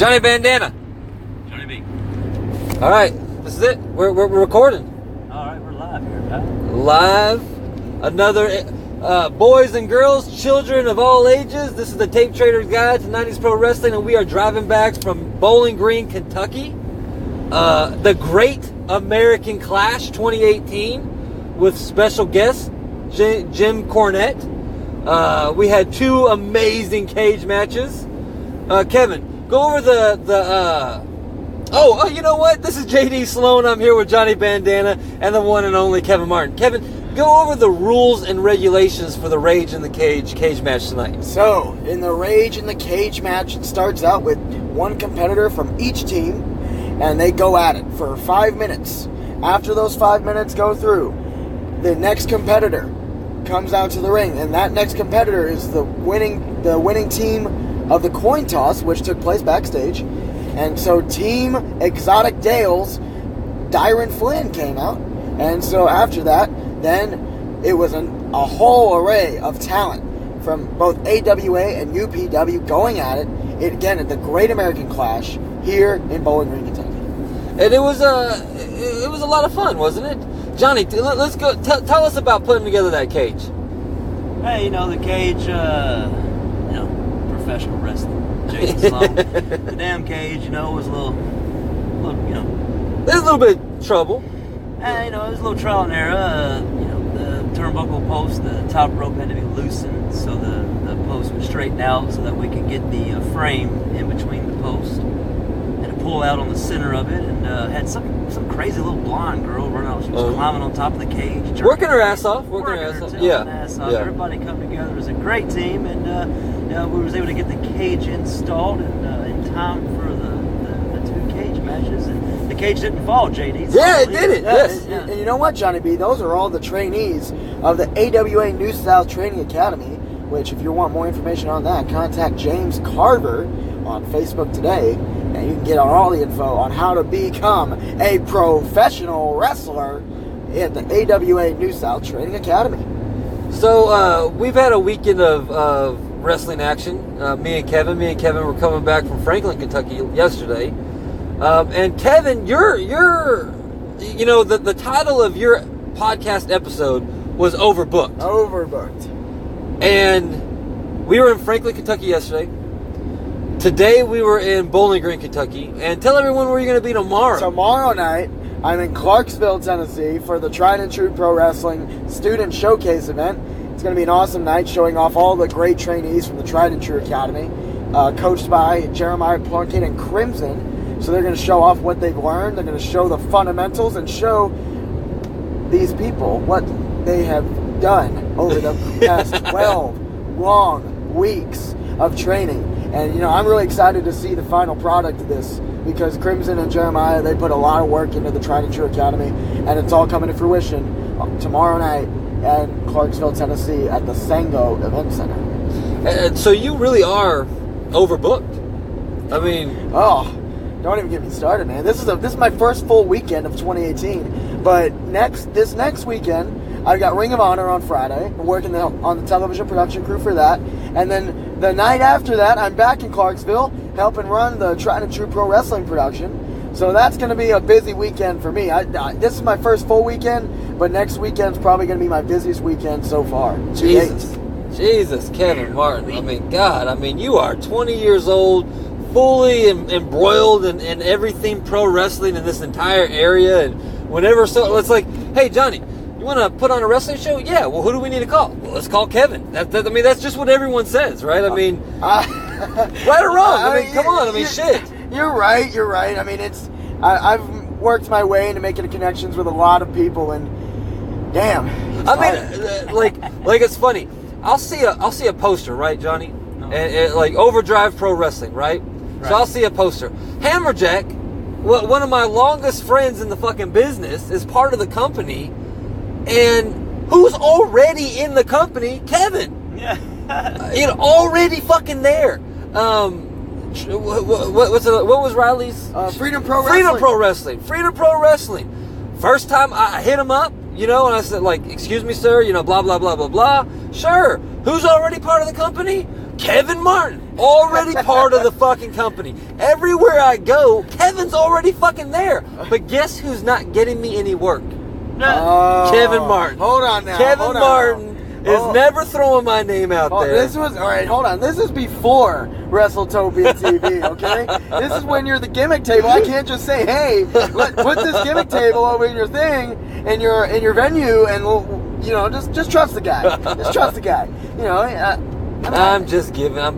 Johnny Bandanna. Johnny B. All right, this is it. We're recording. All right, we're live here, right? Live. Another boys and girls, children of all ages. This is the Tape Trader's Guide to 90s Pro Wrestling, and we are driving back from Bowling Green, Kentucky. The Great American Clash 2018 with special guest Jim Cornette. We had two amazing cage matches. Kevin, go over Oh, you know what? This is JD Sloan. I'm here with Johnny Bandanna and the one and only Kevin Martin. Kevin, go over the rules and regulations for the Rage in the Cage match tonight. So, in the Rage in the Cage match, it starts out with one competitor from each team, and they go at it for 5 minutes. After those 5 minutes go through, the next competitor comes out to the ring, and that next competitor is the winning team of the coin toss, which took place backstage. And so Team Exotic Dales, Dyron Flynn came out. And so after that, then it was a whole array of talent from both AWA and UPW going at it. Again, at the Great American Clash here in Bowling Green, Kentucky. And it was a lot of fun, wasn't it? Johnny, let's go. Tell us about putting together that cage. Hey, the cage, professional wrestling. Jason Sloan. The damn cage, was a little, There's a little bit of trouble. It was a little trial and error. The turnbuckle post, the top rope had to be loosened so the post would straighten out so that we could get the frame in between the post. Had to pull out on the center of it, and had some crazy little blonde girl running out. She was climbing on top of the cage. Working her ass off. Working her ass off. Yeah. Everybody come together. It was a great team, and we was able to get the cage installed in time for the two cage matches. And the cage didn't fall, JD. Yeah, it did it. Yes. And you know what, Johnny B? Those are all the trainees of the AWA New South Training Academy, which if you want more information on that, contact James Carver on Facebook today, and you can get all the info on how to become a professional wrestler at the AWA New South Training Academy. So we've had a weekend of wrestling action. Me and Kevin were coming back from Franklin, Kentucky yesterday. And Kevin, the title of your podcast episode was Overbooked. Overbooked. And we were in Franklin, Kentucky yesterday. Today we were in Bowling Green, Kentucky. And tell everyone where you're going to be tomorrow. Tomorrow night, I'm in Clarksville, Tennessee for the Tried and True Pro Wrestling Student Showcase event. It's going to be an awesome night showing off all the great trainees from the Tried and True Academy, coached by Jeremiah Plunkett and Crimson. So they're going to show off what they've learned. They're going to show the fundamentals and show these people what they have done over the past 12 long weeks of training. And, I'm really excited to see the final product of this because Crimson and Jeremiah, they put a lot of work into the Tried and True Academy, and it's all coming to fruition tomorrow night in Clarksville, Tennessee at the Sango Event Center. And so you really are overbooked. I mean... Oh, don't even get me started, man. This is my first full weekend of 2018. But this next weekend, I've got Ring of Honor on Friday. I'm working on the television production crew for that. And then the night after that, I'm back in Clarksville helping run the Tried and True Pro Wrestling production. So that's going to be a busy weekend for me. This is my first full weekend, but next weekend's probably going to be my busiest weekend so far. Jesus, Kevin Martin. I mean, God, you are 20 years old, fully embroiled in everything pro wrestling in this entire area. And whenever, so it's like, hey, Johnny, you want to put on a wrestling show? Yeah. Well, who do we need to call? Well, let's call Kevin. That's just what everyone says, right? Right or wrong? Come on. Shit. You're right. I've worked my way into making connections with a lot of people, and damn. It's funny. I'll see a poster, right, Johnny? No. And like Overdrive Pro Wrestling, right? So I'll see a poster. Hammerjack, one of my longest friends in the fucking business, is part of the company. And who's already in the company? Kevin. Yeah. Already fucking there. What was Riley's? Freedom Pro Wrestling. Freedom Pro Wrestling. First time I hit him up, and I said, excuse me, sir, blah, blah, blah, blah, blah. Sure. Who's already part of the company? Kevin Martin. already part of the fucking company. Everywhere I go, Kevin's already fucking there. But guess who's not getting me any work? Kevin Martin. Hold on now. Kevin Martin is never throwing my name out there. This was all right. Hold on. This is before WrestleTopia TV. Okay. This is when you're the gimmick table. I can't just say, "Hey, put this gimmick table over in your thing in your venue," and we'll, just trust the guy. Just trust the guy. I'm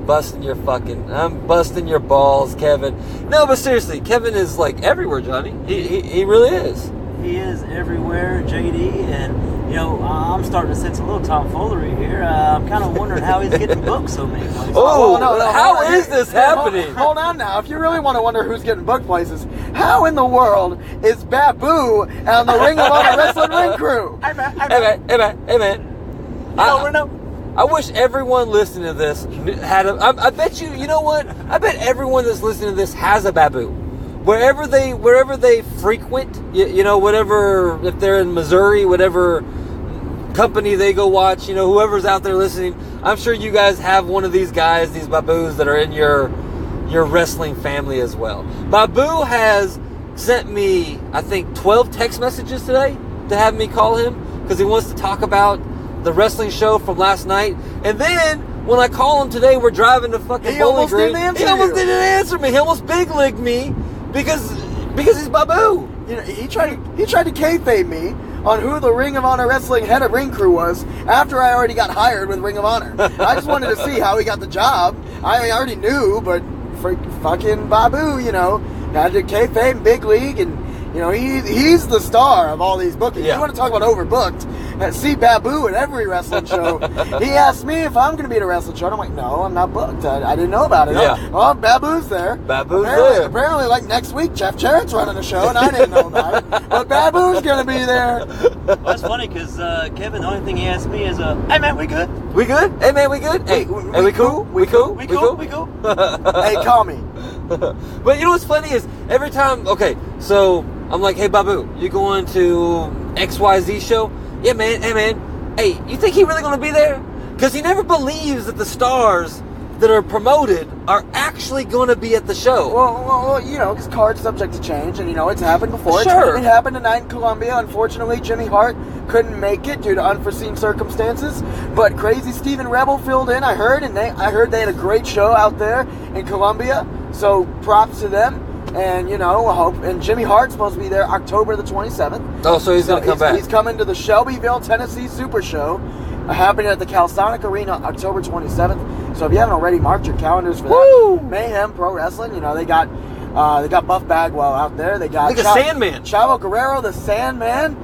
busting your balls, Kevin. No, but seriously, Kevin is like everywhere, Johnny. He really is. He is everywhere, JD, and I'm starting to sense a little tomfoolery here. I'm kind of wondering how he's getting booked so many places. How is this happening? Hold on now. If you really want to wonder who's getting booked places, how in the world is Babu on the Ring of Honor Wrestling Ring Crew? Hey man. I wish everyone listening to this had I bet you know what? I bet everyone that's listening to this has a Babu. Wherever they frequent, whatever, if they're in Missouri, whatever company they go watch, whoever's out there listening, I'm sure you guys have one of these guys, these Babus that are in your wrestling family as well. Babu has sent me, I think, 12 text messages today to have me call him because he wants to talk about the wrestling show from last night. And then when I call him today, we're driving to fucking Bowling Green. He almost didn't answer me. He almost big-legged me. Because he's Babu. He tried to kayfabe me on who the Ring of Honor Wrestling head of ring crew was after I already got hired with Ring of Honor. I just wanted to see how he got the job. I already knew, but fucking Babu, had to kayfabe big league, and he's the star of all these bookings. Yeah. You want to talk about overbooked? See Babu at every wrestling show. He asked me if I'm going to be at a wrestling show. And I'm like, no, I'm not booked. I didn't know about it. Yeah. Oh, Babu's there. Apparently, like next week, Jeff Jarrett's running a show, and I didn't know about it. But Babu's going to be there. Well, that's funny because Kevin, the only thing he asked me is, "Hey man, we good? We good? Hey man, we good? Hey, we cool? We cool? We cool? We cool?" Hey, call me. But you know what's funny is every time. Okay, so I'm like, "Hey Babu, you going to XYZ show?" Yeah, man. Hey, man. Hey, you think he really going to be there? Because he never believes that the stars that are promoted are actually going to be at the show. Well, because cards subject to change, and it's happened before. Sure. It happened tonight in Columbia. Unfortunately, Jimmy Hart couldn't make it due to unforeseen circumstances, but Crazy Steven Rebel filled in. I heard they had a great show out there in Columbia. So props to them. And and Jimmy Hart's supposed to be there October the 27th. Oh, so he's going to come back. He's coming to the Shelbyville, Tennessee Super Show, happening at the Calsonic Arena October 27th. So if you haven't already marked your calendars for that, Mayhem Pro Wrestling. They got Buff Bagwell out there. They got Sandman, Chavo Guerrero, the Sandman.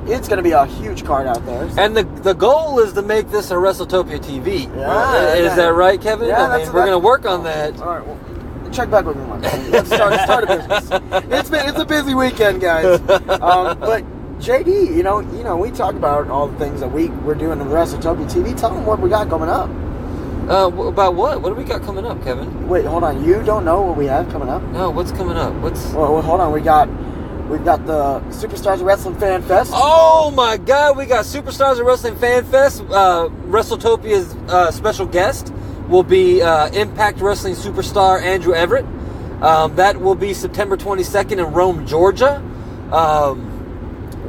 It's going to be a huge card out there. So. And the goal is to make this a WrestleTopia TV. Yeah, is that right, Kevin? Yeah, we're going to work on that. All right. Well, check back with me one day. Let's start a business. It's a busy weekend, guys. But JD, we talk about all the things that we're doing in the WrestleTopia TV. Tell them what we got coming up. About what? What do we got coming up, Kevin? Wait, hold on. You don't know what we have coming up? No, what's coming up? Well, hold on. We've got the Superstars of Wrestling Fan Fest. Oh my God, we got Superstars of Wrestling Fan Fest. WrestleTopia's special guest will be Impact Wrestling superstar Andrew Everett. That will be September 22nd in Rome, Georgia.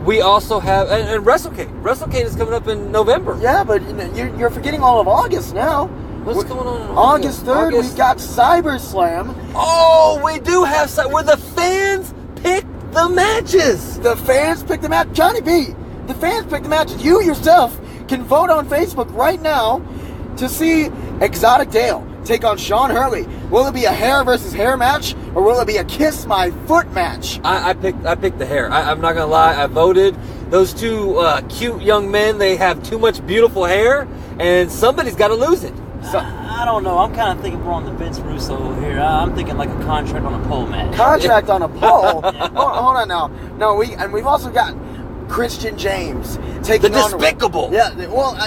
We also have and WrestleCade. WrestleCade is coming up in November. Yeah, but you're forgetting all of August now. What's going on in August 3rd, we got CyberSlam. Oh, we do have where the fans pick the matches. The fans pick the match. Johnny B, the fans pick the matches. You yourself can vote on Facebook right now to see Exotic Dale take on Sean Hurley. Will it be a hair versus hair match, or will it be a kiss my foot match? I picked the hair. I'm not gonna lie. I voted. Those two cute young men. They have too much beautiful hair, and somebody's got to lose it. So, I don't know. I'm kind of thinking more on the Vince Russo here. I'm thinking like a contract on a pole match. Contract on a pole? Hold on now. No, we've also got Christian James taking the despicable. On. Yeah. Well,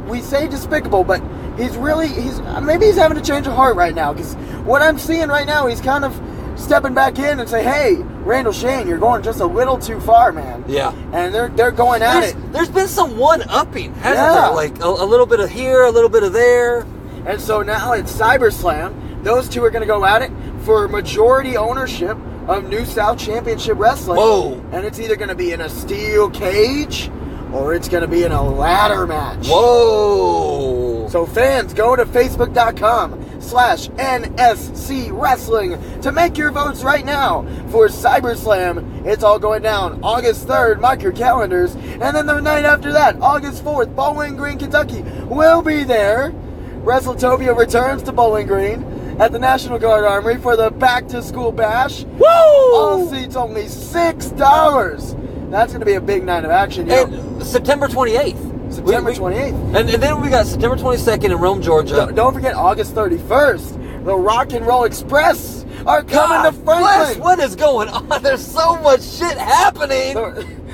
we say despicable, but maybe he's having a change of heart right now, because what I'm seeing right now, he's kind of stepping back in and say, hey, Randall Shane, you're going just a little too far, man. Yeah. And they're going at it. There's been some one-upping, hasn't there? Like a little bit of here, a little bit of there. And so now at CyberSlam, those two are going to go at it for majority ownership of New South Championship Wrestling. Whoa. And it's either going to be in a steel cage or it's going to be in a ladder match. Whoa. So fans, go to facebook.com/NSC Wrestling to make your votes right now for CyberSlam. It's all going down August 3rd. Mark your calendars. And then the night after that, August 4th, Bowling Green, Kentucky. We'll be there. WrestleTopia returns to Bowling Green at the National Guard Armory for the back-to-school bash. Woo! All seats only $6. That's going to be a big night of action. And September 28th. September 28th. And then we got September 22nd in Rome, Georgia. Don't forget August 31st. The Rock and Roll Express are coming to Franklin. Bless, what is going on? There's so much shit happening.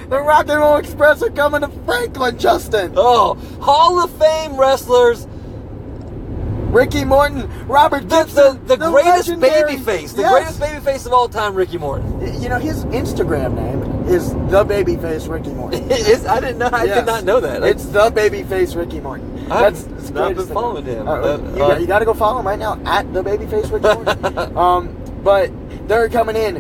The Rock and Roll Express are coming to Franklin, Justin. Oh, Hall of Fame wrestlers. Ricky Morton, Robert Gibson, the greatest legendary babyface. The Yes. greatest babyface of all time, Ricky Morton. You know, his Instagram name is the babyface Ricky Morton. I didn't know. I did not know that. It's the babyface Ricky Morton. That's I've the not been greatest thing. following him. You got to go follow him right now at the babyface Ricky Morton. But they're coming in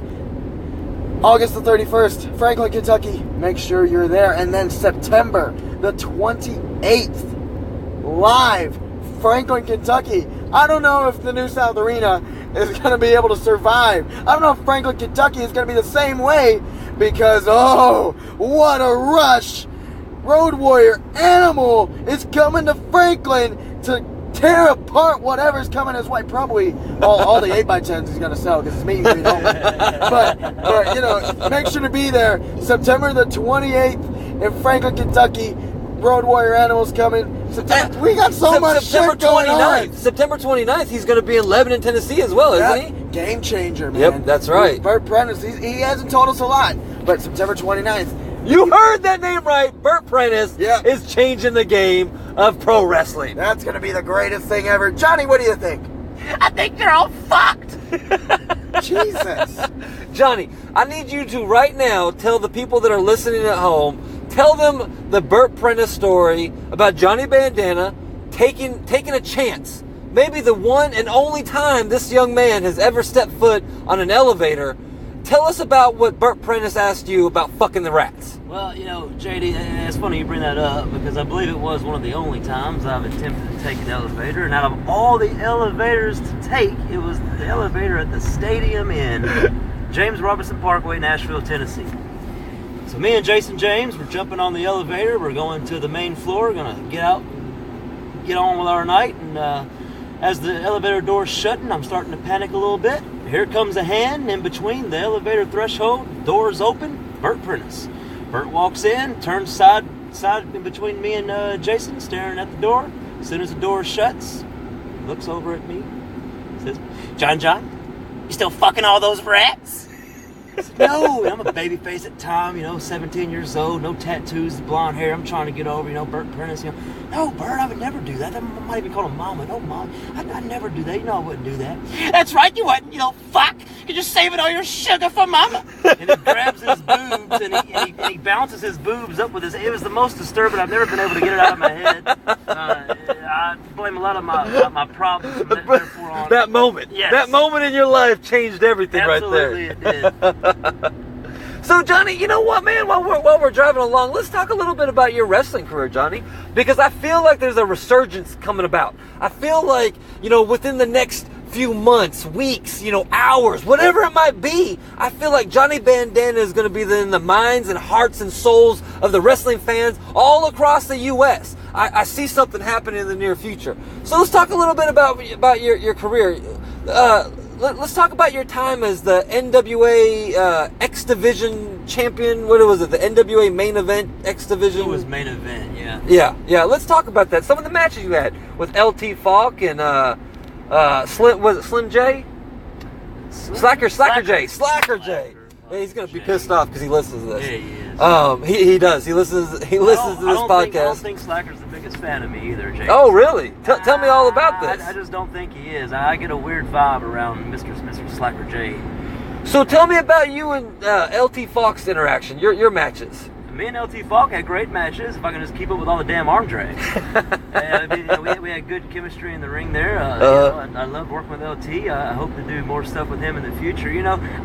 August the 31st, Franklin, Kentucky. Make sure you're there. And then September the 28th, live, Franklin, Kentucky. I don't know if the New South Arena is going to be able to survive. I don't know if Franklin, Kentucky is going to be the same way because, oh, what a rush. Road Warrior Animal is coming to Franklin to tear apart whatever's coming his way. Probably all the 8x10s he's going to sell because it's meat and greed only. But, you know, make sure to be there September the 28th in Franklin, Kentucky. Road Warrior Animals coming. We got so much shit going on. September 29th, he's going to be in Lebanon, Tennessee as well, isn't he? Game changer, man. Yep, that's right. Burt Prentice, he hasn't told us a lot, but September 29th. You heard that name right. Burt Prentice Yep. is changing the game of pro wrestling. That's going to be the greatest thing ever. Johnny, what do you think? I think they're all fucked. Jesus. Johnny, I need you to right now tell the people that are listening at home, tell them the Burt Prentice story about Johnny Bandanna taking a chance. Maybe the one and only time this young man has ever stepped foot on an elevator. Tell us about what Burt Prentice asked you about fucking the rats. Well, you know, JD, it's funny you bring that up because I believe it was one of the only times I've attempted to take an elevator. And out of all the elevators to take, it was the elevator at the stadium in James Robertson Parkway, Nashville, Tennessee. So me and Jason James, we're jumping on the elevator. We're going to the main floor. We're going to get out and get on with our night. And as the elevator door's shutting, I'm starting to panic a little bit. Here comes a hand in between the elevator threshold. Doors open. Burt Prentice. Burt walks in, turns side in between me and Jason, staring at the door. As soon as the door shuts, he looks over at me, says, John, you still fucking all those rats? I said, no, I'm a baby face at the time, 17 years old, no tattoos, blonde hair. I'm trying to get over, Burt Prentice. No, Burt, I would never do that. I might even call him Mama. No, Mom, I'd never do that. I wouldn't do that. That's right, you wouldn't. Fuck. You're just saving all your sugar for Mama. And he grabs his boobs and he bounces his boobs up with his. It was the most disturbing. I've never been able to get it out of my head. I blame a lot of my problems from that metaphor on that moment. Yes. That moment in your life changed everything. Absolutely, right there. It did. So, Johnny, you know what, man? While we're driving along, let's talk a little bit about your wrestling career, Johnny, because I feel like there's a resurgence coming about. I feel like, within the next few months, weeks, hours, whatever it might be, I feel like Johnny Bandanna is going to be in the minds and hearts and souls of the wrestling fans all across the U.S. I see something happening in the near future. So let's talk a little bit about your career. Let's talk about your time as the NWA X Division champion. What was it? The NWA main event X Division? It was main event, yeah. Yeah. Let's talk about that. Some of the matches you had with LT Falk and Slim. Was it Slim J? Slacker J. Yeah, he's gonna be pissed off because he listens to this. Yeah, he is. He does. He listens to this podcast. I don't think Slacker's the biggest fan of me either, Jake. Oh, really? Tell me all about this. I just don't think he is. I get a weird vibe around Mr. Slacker J. So tell me about you and LT Fox interaction, your matches. me and LT Falk had great matches. If I can just keep up with all the damn arm drags. We had good chemistry in the ring there. I love working with LT. I hope to do more stuff with him in the future.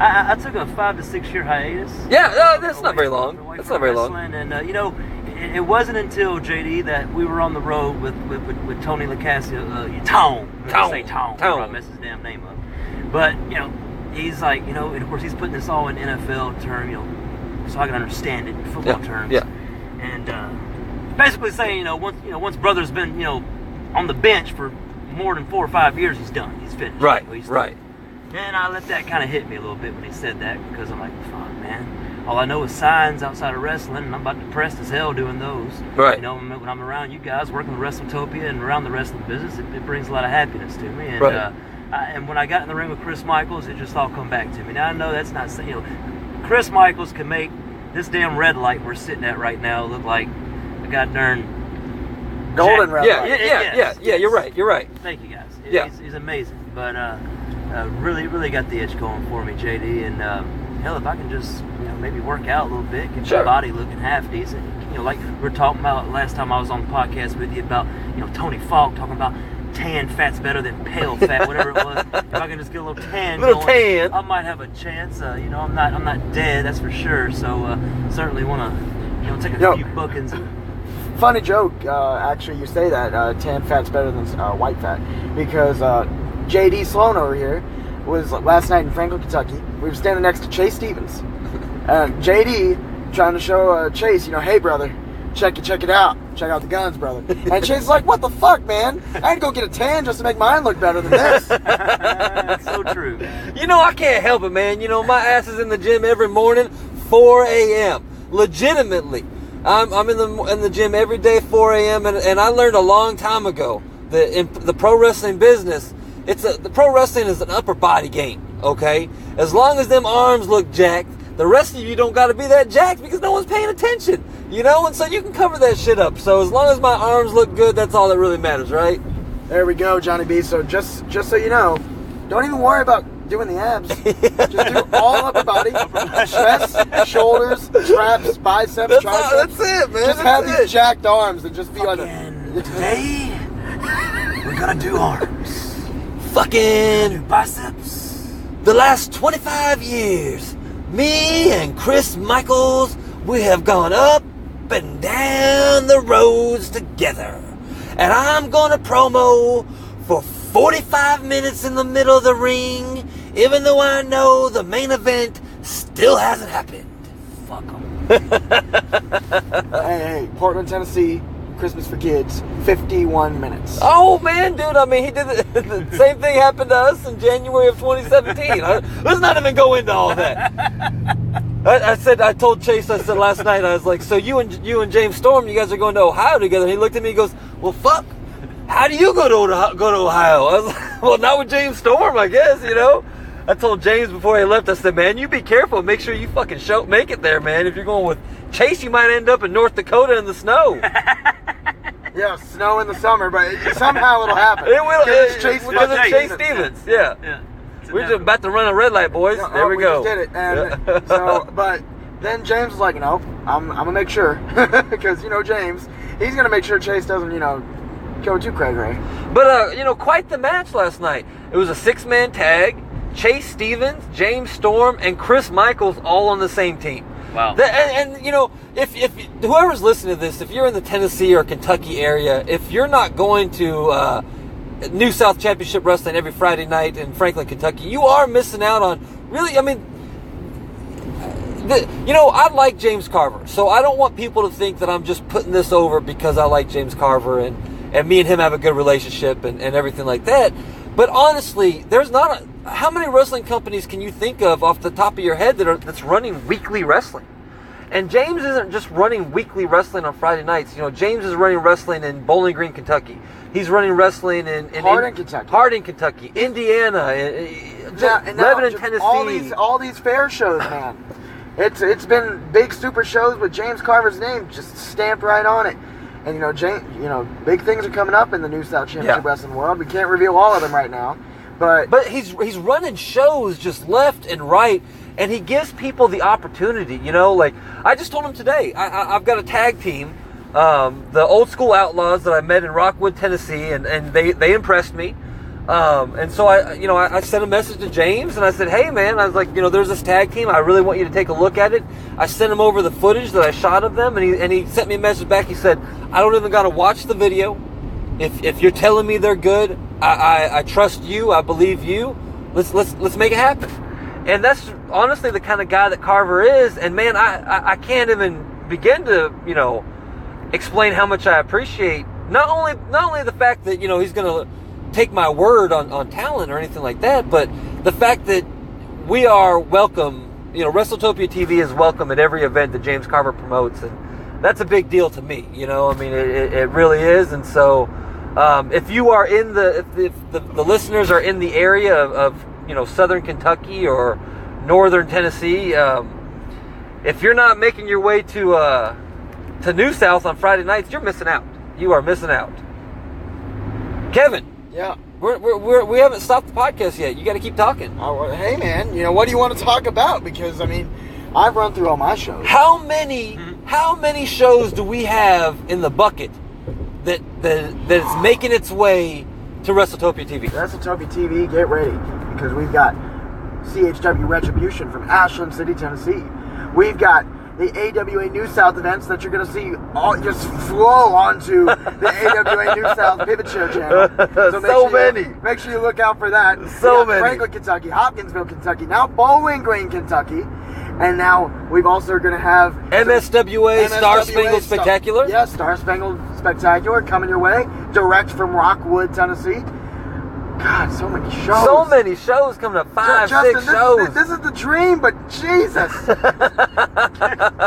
I took a 5 to 6 year hiatus. Yeah, that's not very long. That's not very long. And it wasn't until JD that we were on the road with Tony LaCassia. Tone. Say Tone. I mess his damn name up. But he's like, and of course he's putting this all in NFL term, so I can understand it in football terms. Yeah. And basically saying, once brother's been, on the bench for more than 4 or 5 years, he's done. He's finished. Right. He's right. Done. And I let that kind of hit me a little bit when he said that, because I'm like, fuck, man. All I know is signs outside of wrestling, and I'm about depressed as hell doing those. Right. When I'm around you guys working with WrestleTopia and around the wrestling business, it brings a lot of happiness to me. And, right. And when I got in the ring with Chris Michaels, it just all come back to me. Now I know that's not, Chris Michaels can make this damn red light we're sitting at right now look like a goddamn golden red light. Yeah. You're right. Thank you guys. He's amazing. But really got the edge going for me, JD. And hell, if I can just maybe work out a little bit, get my body looking half decent. Like we were talking about last time I was on the podcast with you about Tony Falk talking about tan fat's better than pale fat, whatever it was. If I can just get a little tan going, I might have a chance. I'm not dead, that's for sure. So certainly want to take a few bookings. Funny joke, actually, you say that tan fat's better than white fat, because JD Sloan over here was last night in Franklin, Kentucky. We were standing next to Chase Stevens, and JD trying to show Chase, hey brother, check it out. Check out the guns, brother. And Chase is like, what the fuck, man? I had to go get a tan just to make mine look better than this. That's so true. I can't help it, man. My ass is in the gym every morning, 4 a.m. Legitimately. I'm in the gym every day, 4 a.m. And I learned a long time ago that in the pro wrestling business, the pro wrestling is an upper body game, okay? As long as them arms look jacked, the rest of you don't got to be that jacked because no one's paying attention, and so you can cover that shit up. So as long as my arms look good, that's all that really matters, right? There we go, Johnny B. So just so you know, don't even worry about doing the abs. Just do all upper body, chest, shoulders, traps, biceps, triceps. That's it, man. Just have these jacked arms and just be like today, we're gonna do arms. Fucking biceps. The last 25 years, me and Chris Michaels, we have gone up and down the roads together. And I'm going to promo for 45 minutes in the middle of the ring, even though I know the main event still hasn't happened. Fuck them. Hey, Portland, Tennessee, Christmas for Kids, 51 minutes. Oh, man, dude, he did the same thing happened to us in January of 2017. Let's not even go into all that. I told Chase, I said last night, I was like, so you and James Storm, you guys are going to Ohio together. And he looked at me and goes, well, fuck, how do you go to Ohio? I was like, well, not with James Storm, I guess, I told James before he left, I said, man, you be careful. Make sure you fucking make it there, man. If you're going with Chase, you might end up in North Dakota in the snow. Yeah, snow in the summer, but somehow it'll happen. It will. Because it's Chase Stevens. Yeah. We're just about to run a red light, boys. No, there we go. We just did it. And but then James was like, no, I'm going to make sure. Because, James, he's going to make sure Chase doesn't, go too cray-cray. But, quite the match last night. It was a 6-man tag. Chase Stevens, James Storm, and Chris Michaels all on the same team. Wow. If whoever's listening to this, if you're in the Tennessee or Kentucky area, if you're not going to New South Championship Wrestling every Friday night in Franklin, Kentucky, you are missing out on really, I like James Carver, so I don't want people to think that I'm just putting this over because I like James Carver and me and him have a good relationship and everything like that. But honestly, there's not how many wrestling companies can you think of off the top of your head that's running weekly wrestling? And James isn't just running weekly wrestling on Friday nights. James is running wrestling in Bowling Green, Kentucky. He's running wrestling in Hardin, Kentucky, Indiana, Lebanon, Tennessee. All these fair shows, man. It's been big super shows with James Carver's name just stamped right on it. And James, big things are coming up in the New South Championship Wrestling world. We can't reveal all of them right now, But he's running shows just left and right, and he gives people the opportunity. Like I just told him today, I've got a tag team, the Old School Outlaws that I met in Rockwood, Tennessee, and they impressed me. And so I sent a message to James and I said, hey man, I was like, there's this tag team. I really want you to take a look at it. I sent him over the footage that I shot of them, and he sent me a message back. He said, I don't even got to watch the video. If you're telling me they're good, I trust you. I believe you. Let's make it happen. And that's honestly the kind of guy that Carver is. And man, I can't even begin to, explain how much I appreciate not only the fact that, he's going to take my word on talent or anything like that, but the fact that we are welcome, WrestleTopia TV is welcome at every event that James Carver promotes, and that's a big deal to me. It really is. And so if you are if the listeners are in the area of southern Kentucky or northern Tennessee, if you're not making your way to New South on Friday nights, you're missing out. You are missing out. Kevin. Yeah. We haven't stopped the podcast yet. You got to keep talking. Oh, well, hey, man, what do you want to talk about? Because, I've run through all my shows. How many shows do we have in the bucket that is making its way to WrestleTopia TV? WrestleTopia TV, get ready. Because we've got CHW Retribution from Ashland City, Tennessee. We've got the AWA New South events that you're going to see all just flow onto the AWA New South Pivot Show channel. So make sure you look out for that. So many. Franklin, Kentucky, Hopkinsville, Kentucky, now Bowling Green, Kentucky. And now we've also going to have MSWA Star Spangled Spectacular. Yeah, Star Spangled Spectacular coming your way, direct from Rockwood, Tennessee. God, so many shows. So many shows coming up. 5, 6 shows. This is the dream, but Jesus.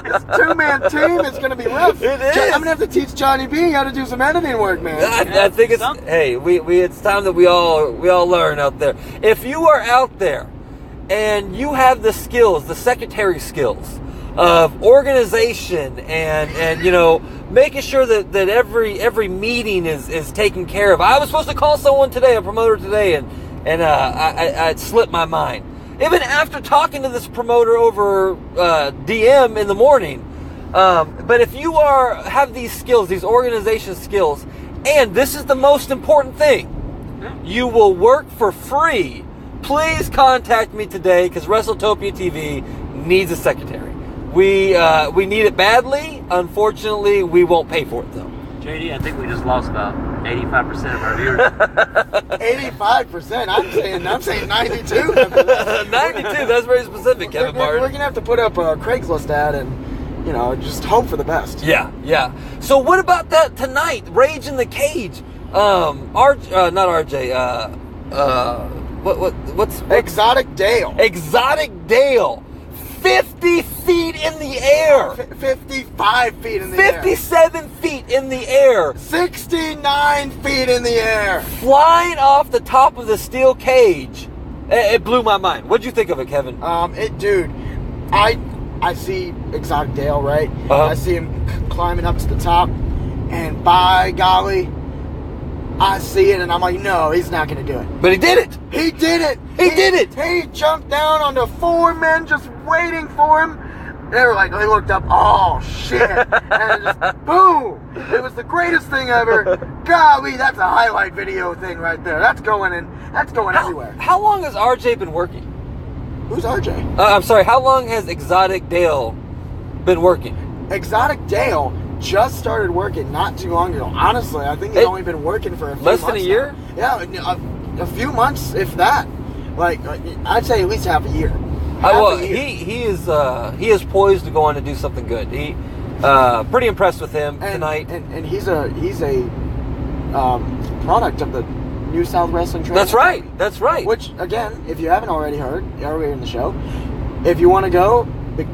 This two-man team is going to be rough. It is. I'm going to have to teach Johnny B how to do some editing work, man. I think it's, hey, it's time that we all learn out there. If you are out there and you have the skills, the secretary skills of organization and making sure that every meeting is taken care of. I was supposed to call someone today, a promoter today, and I slipped my mind. Even after talking to this promoter over DM in the morning. But if you have these skills, these organization skills, and this is the most important thing, you will work for free. Please contact me today, because WrestleTopia TV needs a secretary. We need it badly. Unfortunately, we won't pay for it, though. JD, I think we just lost about 85% of our viewers. 85%? I'm saying 92. 92, that's very specific, Kevin Martin. We're going to have to put up a Craigslist ad and, just hope for the best. Yeah. So what about that tonight? Rage in the Cage. Not RJ. What's Exotic Dale. Exotic Dale. 50 feet in the air. 55 feet in the air. 57 feet in the air. 69 feet in the air. Flying off the top of the steel cage. It blew my mind. What'd you think of it, Kevin? Dude, I see Exotic Dale, right? Uh-huh. I see him climbing up to the top, and by golly, I see it, and I'm like, no, he's not going to do it. But he did it. He did it. He did it. He jumped down onto 4 men just waiting for him. They looked up, oh, shit. And just, boom. It was the greatest thing ever. Golly, that's a highlight video thing right there. That's going everywhere. How long has RJ been working? Who's RJ? I'm sorry, how long has Exotic Dale been working? Exotic Dale just started working not too long ago. Honestly, I think he's only been working for a few months. Less than a year? Now. Yeah, a few months, if that. I'd say at least half a year. He is poised to go on to do something good. He pretty impressed with him tonight. And he's a product of the New South Wrestling Training. That's right. Which, again, if you haven't already heard earlier in the show, if you want to go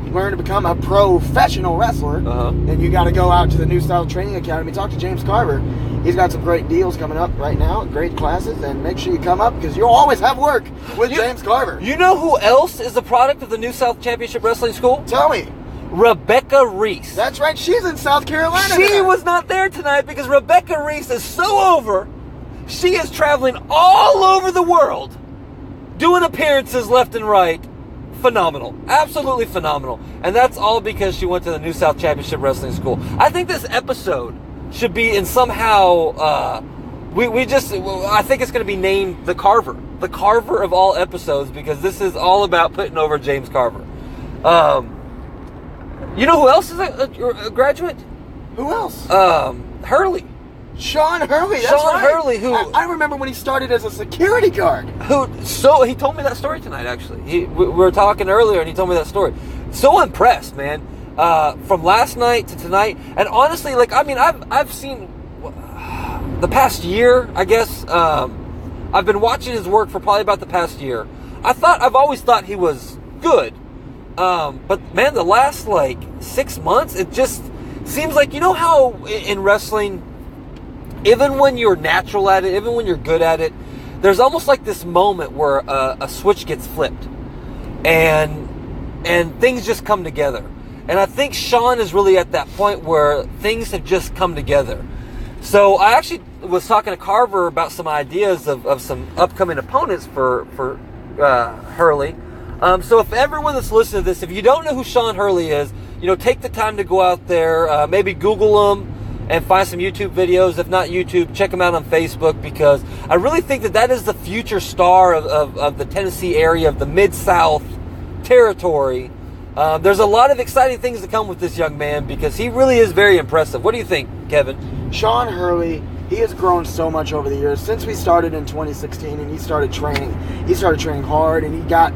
learn to become a professional wrestler, then you got to go out to the New South Training Academy. Talk to James Carver. He's got some great deals coming up right now, great classes, and make sure you come up because you'll always have work with James Carver. You know who else is a product of the New South Championship Wrestling School? Tell me. Rebecca Reese. That's right. She's in South Carolina. She was not there tonight because Rebecca Reese is so over. She is traveling all over the world doing appearances left and right. Phenomenal. Absolutely phenomenal. And that's all because she went to the New South Championship Wrestling School. I think this episode should be in somehow, I think it's going to be named The Carver. The Carver of all episodes, because this is all about putting over James Carver. You know who else is a graduate? Who else? Hurley. Sean Hurley. That's Sean right. Hurley, who I remember when he started as a security guard. So he told me that story tonight. Actually, we were talking earlier, and he told me that story. So impressed, man. From last night to tonight, and honestly, like, I mean, I've seen the past year, I guess. I've been watching his work for probably about the past year. I've always thought he was good, but man, the last like 6 months, it just seems like, you know how in wrestling, even when you're natural at it, even when you're good at it, there's almost like this moment where a switch gets flipped, and things just come together. And I think Sean is really at that point where things have just come together. So I actually was talking to Carver about some ideas of some upcoming opponents for Hurley. So if everyone that's listening to this, if you don't know who Sean Hurley is, you know, take the time to go out there, maybe Google him and find some YouTube videos. If not YouTube, check him out on Facebook, because I really think that is the future star of the Tennessee area, of the Mid-South territory. There's a lot of exciting things to come with this young man, because he really is very impressive. What do you think, Kevin? Sean Hurley, he has grown so much over the years since we started in 2016, and he started training. He started training hard, and he got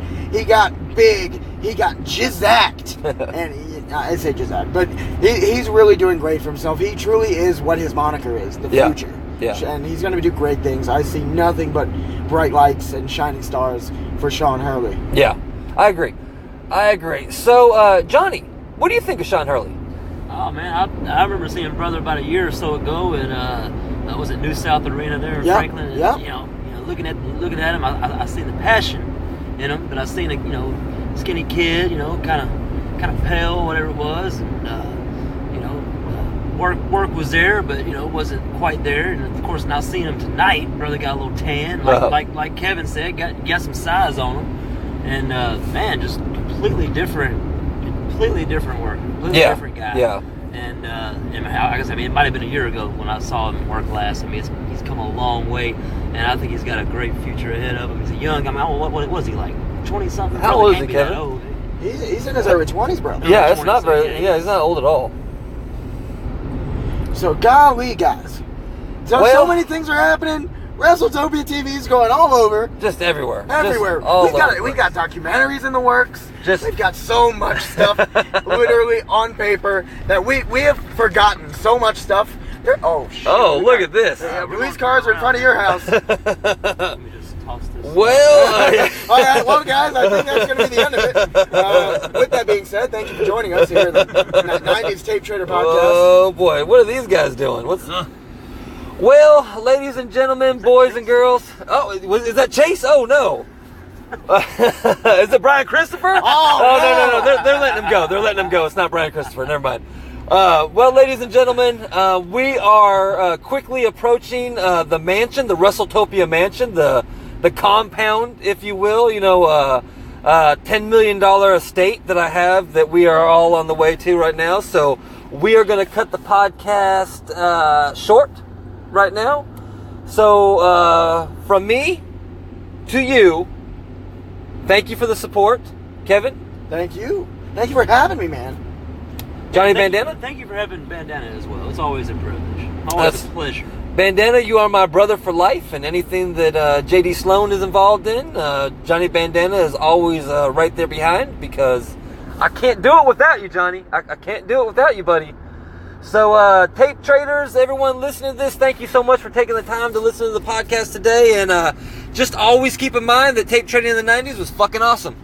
big. He got jizzaked, and I say jizzaked, but he's really doing great for himself. He truly is what his moniker is, the future. Yeah. And he's going to do great things. I see nothing but bright lights and shining stars for Sean Hurley. Yeah, I agree. So, Johnny, what do you think of Sean Hurley? Oh man, I remember seeing brother about a year or so ago, and I was at New South Arena there in Franklin. And, you know, looking at him, I see the passion in him, but I seen a skinny kid, kind of pale, whatever it was, and work was there, but wasn't quite there. And of course, now seeing him tonight, brother got a little tan, like Kevin said, got some size on him, and man, just completely different work, different guy. Yeah. And I guess, it might have been a year ago when I saw him work last. He's come a long way, and I think he's got a great future ahead of him. He's a young. What was he, like 20-something? How old is he, Kevin? Old. He's in his early 20s, bro. Yeah, it's not very. Yeah, he's not old at all. So golly, guys, so many things are happening. WrestleTopia TV is going all over. Just everywhere. Everywhere. We got documentaries in the works. We've got so much stuff literally on paper that we have forgotten so much stuff. Look at this. Police cars are in front of your house. Let me just toss this. Well, all right, well, guys, I think that's going to be the end of it. With that being said, thank you for joining us here in the 90s Tape Trader Podcast. Oh, boy. What are these guys doing? Well, ladies and gentlemen, boys and girls. Oh, is that Chase? Oh, no. Is it Brian Christopher? Oh, no. They're letting him go. They're letting him go. It's not Brian Christopher. Never mind. Well, ladies and gentlemen, we are quickly approaching the mansion, the WrestleTopia mansion, the compound, if you will. $10 million estate that I have that we are all on the way to right now. So we are going to cut the podcast short right now. So from me to you, thank you for the support, Kevin. Thank you for having me, man. Johnny Bandanna. Thank you for having Bandanna as well. It's always a privilege. Always a pleasure. Bandanna, you are my brother for life, and anything that JD Sloan is involved in, Johnny Bandanna is always right there behind, because I can't do it without you, Johnny. I can't do it without you, buddy. So, tape traders, everyone listening to this, thank you so much for taking the time to listen to the podcast today. And just always keep in mind that tape trading in the 90s was fucking awesome.